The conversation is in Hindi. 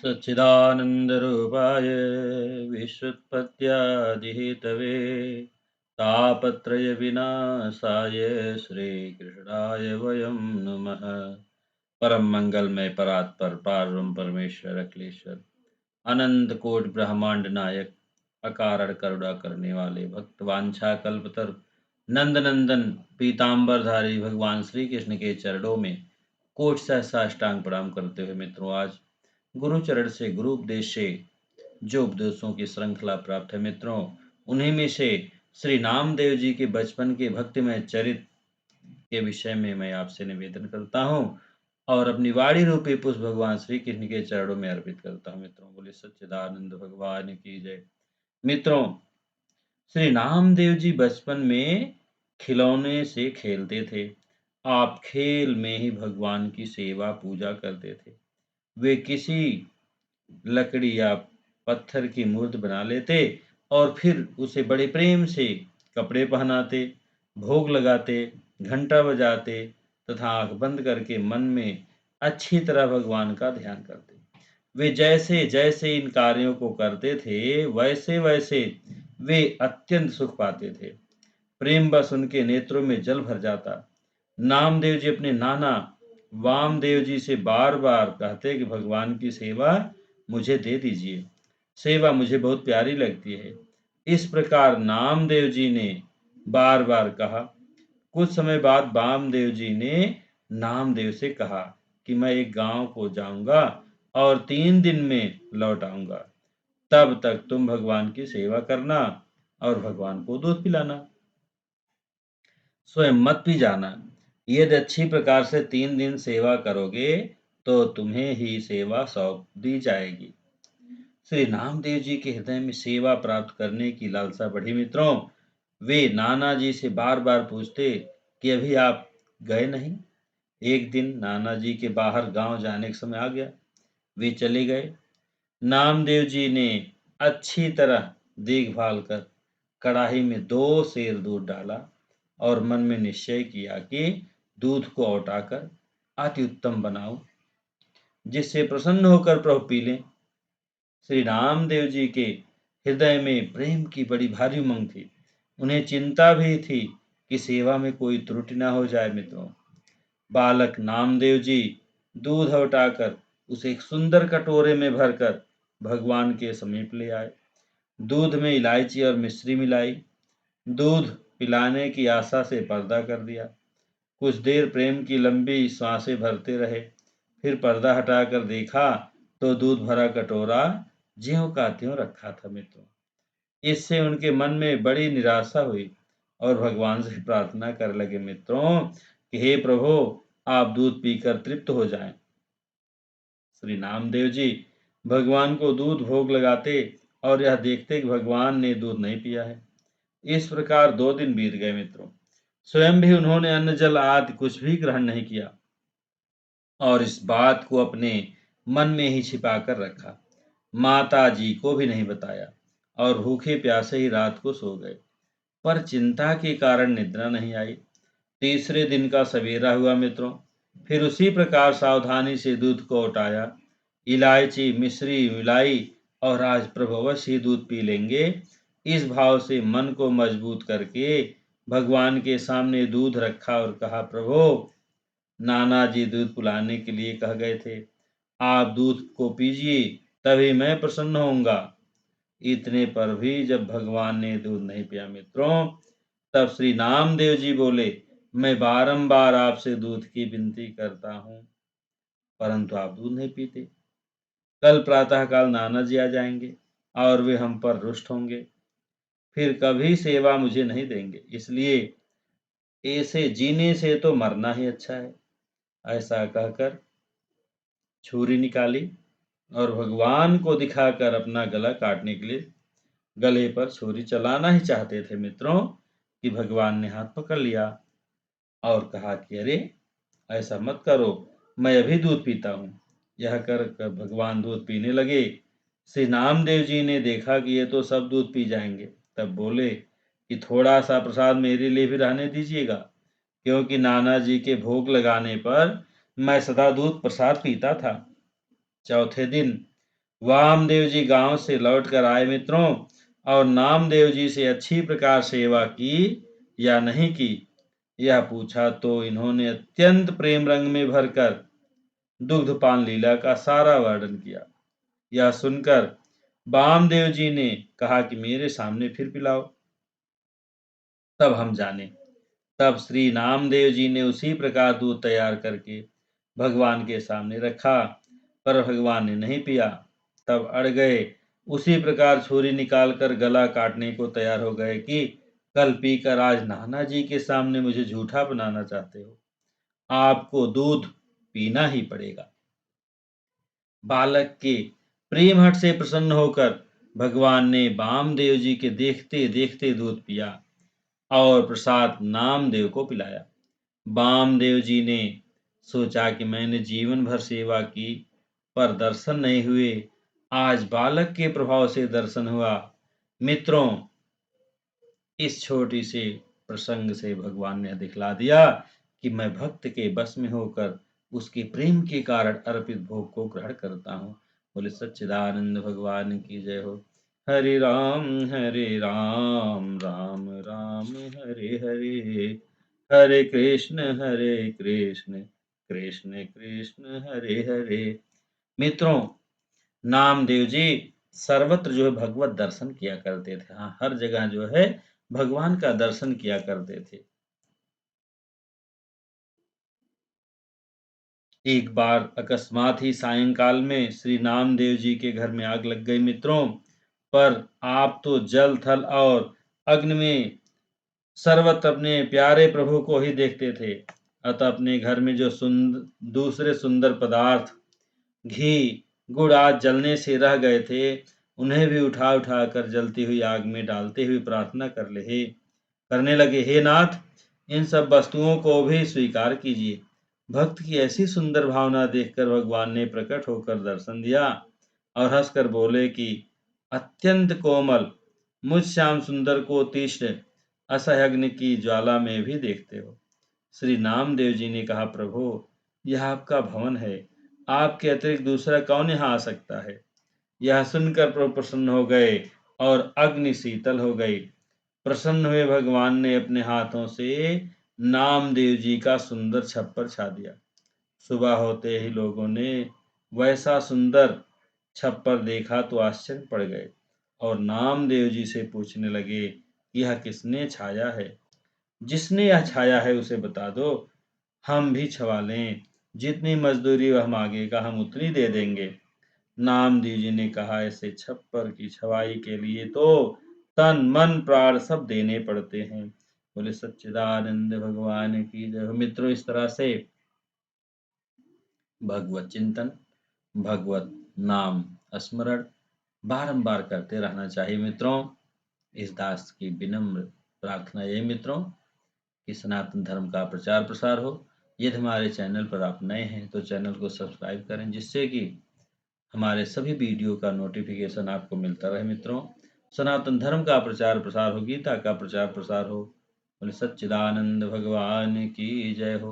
सच्चिदानन्दरूपाय विश्वोत्पत्त्यादिहेतवे तापत्रयविनाशाय श्रीकृष्णाय वयं नमः। परम मंगलमय परात्पर पारब्रह्म परमेश्वर अखिलेश्वर अनंत कोटि ब्रह्मांड नायक अकारण करुणा करने वाले भक्त वांछा कल्पतर नंद नंदन पीताम्बरधारी भगवान श्री कृष्ण के चरणों में कोटि सहस्राष्टांग प्रणाम करते हुए मित्रों, आज गुरु चरण से गुरु उपदेश से जो उपदेशों की श्रृंखला प्राप्त है मित्रों, उन्हीं में से श्री नामदेव जी के बचपन के भक्तिमय चरित्र के विषय में मैं आपसे निवेदन करता हूँ और अपनी वाणी रूपी पुष्प भगवान श्री कृष्ण के चरणों में अर्पित करता हूँ। मित्रों, बोले सच्चिदानंद भगवान की जय। मित्रों, श्री नामदेव जी बचपन में खिलौने से खेलते थे। आप खेल में ही भगवान की सेवा पूजा करते थे। वे किसी लकड़ी या पत्थर की मूर्ति बना लेते और फिर उसे बड़े प्रेम से कपड़े पहनाते, भोग लगाते, घंटा बजाते तथा आंख बंद करके मन में अच्छी तरह भगवान का ध्यान करते। वे जैसे जैसे इन कार्यों को करते थे, वैसे वैसे वे अत्यंत सुख पाते थे। प्रेम बस उनके नेत्रों में जल भर जाता। नामदेव जी अपने नाना वामदेव जी से बार बार कहते कि भगवान की सेवा मुझे दे दीजिए, सेवा मुझे बहुत प्यारी लगती है। इस प्रकार नामदेव जी ने बार बार कहा। कुछ समय बाद वामदेव जी ने नामदेव से कहा कि मैं एक गांव को जाऊंगा और 3 दिन में लौट आऊंगा। तब तक तुम भगवान की सेवा करना और भगवान को दूध पिलाना, स्वयं मत पी जाना। यदि अच्छी प्रकार से 3 दिन सेवा करोगे तो तुम्हें ही सेवा सौंप दी जाएगी। श्री नामदेव जी के हृदय में सेवा प्राप्त करने की लालसा बढ़ी। मित्रों, वे नाना जी से बार बार पूछते कि अभी आप गए नहीं। एक दिन नाना जी के बाहर गांव जाने का समय आ गया। वे चले गए। नामदेव जी ने अच्छी तरह देखभाल कर कड़ाही में 2 सेर दूध डाला और मन में निश्चय किया कि दूध को औटाकर अति उत्तम बनाऊं, जिससे प्रसन्न होकर प्रभु पी लें। श्री रामदेव जी के हृदय में प्रेम की बड़ी भारी उमंग थी। उन्हें चिंता भी थी कि सेवा में कोई त्रुटि न हो जाए। मित्रों, बालक नामदेव जी दूध हटाकर उसे एक सुंदर कटोरे में भरकर भगवान के समीप ले आए। दूध में इलायची और मिश्री मिलाई। दूध पिलाने की आशा से पर्दा कर दिया। कुछ देर प्रेम की लंबी सांसें भरते रहे। फिर पर्दा हटाकर देखा तो दूध भरा कटोरा ज्यों का त्यों रखा था। मित्रों, इससे उनके मन में बड़ी निराशा हुई और भगवान से प्रार्थना कर लगे मित्रों कि हे प्रभु, आप दूध पीकर तृप्त हो जाएं। श्री नामदेव जी भगवान को दूध भोग लगाते और यह देखते कि भगवान ने दूध नहीं पिया है। इस प्रकार 2 दिन बीत गए। मित्रों, स्वयं भी उन्होंने अन्न जल आदि कुछ भी ग्रहण नहीं किया और इस बात को अपने मन में ही छिपा कर रखा। माता जी को भी नहीं बताया और भूखे प्यासे ही रात को सो गए। पर चिंता के कारण निद्रा नहीं आई। तीसरे दिन का सवेरा हुआ। मित्रों, फिर उसी प्रकार सावधानी से दूध को उठाया, इलायची मिश्री मिलाई और आज प्रभु अवश्य ही दूध पी लेंगे, इस भाव से मन को मजबूत करके भगवान के सामने दूध रखा और कहा, प्रभु, नाना जी दूध पिलाने के लिए कह गए थे, आप दूध को पीजिए तभी मैं प्रसन्न होऊंगा। इतने पर भी जब भगवान ने दूध नहीं पिया मित्रों, तब श्री नामदेव जी बोले, मैं बारंबार आपसे दूध की विनती करता हूँ, परंतु आप दूध नहीं पीते। कल प्रातःकाल नाना जी आ जाएंगे और वे हम पर रुष्ट होंगे, फिर कभी सेवा मुझे नहीं देंगे। इसलिए ऐसे जीने से तो मरना ही अच्छा है। ऐसा कहकर छुरी निकाली और भगवान को दिखाकर अपना गला काटने के लिए गले पर छुरी चलाना ही चाहते थे मित्रों कि भगवान ने हाथ पकड़ लिया और कहा कि अरे, ऐसा मत करो, मैं अभी दूध पीता हूँ। यह कर भगवान दूध पीने लगे। श्री नामदेव जी ने देखा कि ये तो सब दूध पी जाएंगे, तब बोले कि थोड़ा सा प्रसाद मेरे लिए भी रहने दीजिएगा, क्योंकि नाना जी के भोग लगाने पर मैं सदा दूध प्रसाद पीता था। चौथे दिन वामदेव जी गांव से लौटकर आए मित्रों, और नामदेव जी से अच्छी प्रकार सेवा की या नहीं की, यह पूछा तो इन्होंने अत्यंत प्रेम रंग में भरकर दुग्धपान लीला का सारा वर्णन किया। यह सुनकर वामदेव जी ने कहा कि मेरे सामने फिर पिलाओ, तब हम जाने। तब श्री नामदेव जी ने उसी प्रकार दूध तैयार करके भगवान के सामने रखा, पर भगवान ने नहीं पिया। तब अड़ गए, उसी प्रकार छुरी निकालकर गला काटने को तैयार हो गए कि कल पीकर आज नाना जी के सामने मुझे झूठा बनाना चाहते हो, आपको दूध पीना ही पड़ेगा। बालक के प्रेम हट से प्रसन्न होकर भगवान ने वामदेव जी के देखते देखते दूध पिया और प्रसाद नामदेव को पिलाया। वामदेव जी ने सोचा कि मैंने जीवन भर सेवा की, पर दर्शन नहीं हुए, आज बालक के प्रभाव से दर्शन हुआ। मित्रों, इस छोटी से प्रसंग से भगवान ने दिखला दिया कि मैं भक्त के बस में होकर उसके प्रेम के कारण अर्पित भोग को ग्रहण करता हूँ। बोले सच्चिदानंद भगवान की जय हो। हरे राम राम राम हरे हरे, हरे कृष्ण कृष्ण कृष्ण हरे हरे। मित्रों, नामदेव जी सर्वत्र जो है भगवत दर्शन किया करते थे। हाँ, हर जगह जो है भगवान का दर्शन किया करते थे। एक बार अकस्मात ही सायंकाल में श्री नामदेव जी के घर में आग लग गई मित्रों, पर आप तो जल थल और अग्नि में सर्वत्र अपने प्यारे प्रभु को ही देखते थे। अतः अपने घर में जो दूसरे सुंदर पदार्थ घी, गुड़ आज जलने से रह गए थे, उन्हें भी उठा उठा कर जलती हुई आग में डालते हुए प्रार्थना करने लगे, हे नाथ, इन सब वस्तुओं को भी स्वीकार कीजिए। भक्त की ऐसी सुंदर भावना देखकर भगवान ने प्रकट होकर दर्शन दिया और हंसकर बोले कि अत्यंत कोमल मुझ श्याम सुंदर को तीक्ष्ण असह्य अग्नि की ज्वाला में भी देखते हो। श्री नामदेव जी ने कहा, प्रभु, यह आपका भवन है, आपके अतिरिक्त दूसरा कौन यहाँ आ सकता है। यह सुनकर प्रभु प्रसन्न हो गए और अग्नि शीतल हो गई। प्रसन्न हुए भगवान ने अपने हाथों से नामदेव जी का सुंदर छप्पर छा दिया। सुबह होते ही लोगों ने वैसा सुंदर छप्पर देखा तो आश्चर्य पड़ गए और नामदेव जी से पूछने लगे, यह किसने छाया है? जिसने यह छाया है उसे बता दो, हम भी छवा लें। जितनी मजदूरी वह मांगेगा हम उतनी दे देंगे। नामदेव जी ने कहा, ऐसे छप्पर की छवाई के लिए तो तन मन प्राण सब देने पड़ते हैं। बोले सच्चिदानंद भगवान की जय हो। मित्रों, इस तरह से भगवत चिंतन, भगवत नाम स्मरण बारंबार करते रहना चाहिए। मित्रों, इस दास की विनम्र प्रार्थना यही मित्रों कि सनातन धर्म का प्रचार प्रसार हो। यदि हमारे चैनल पर आप नए हैं तो चैनल को सब्सक्राइब करें, जिससे कि हमारे सभी वीडियो का नोटिफिकेशन आपको मिलता रहे। मित्रों, सनातन धर्म का प्रचार प्रसार हो, गीता का प्रचार प्रसार हो। बोले सच्चिदानंद भगवान की जय हो।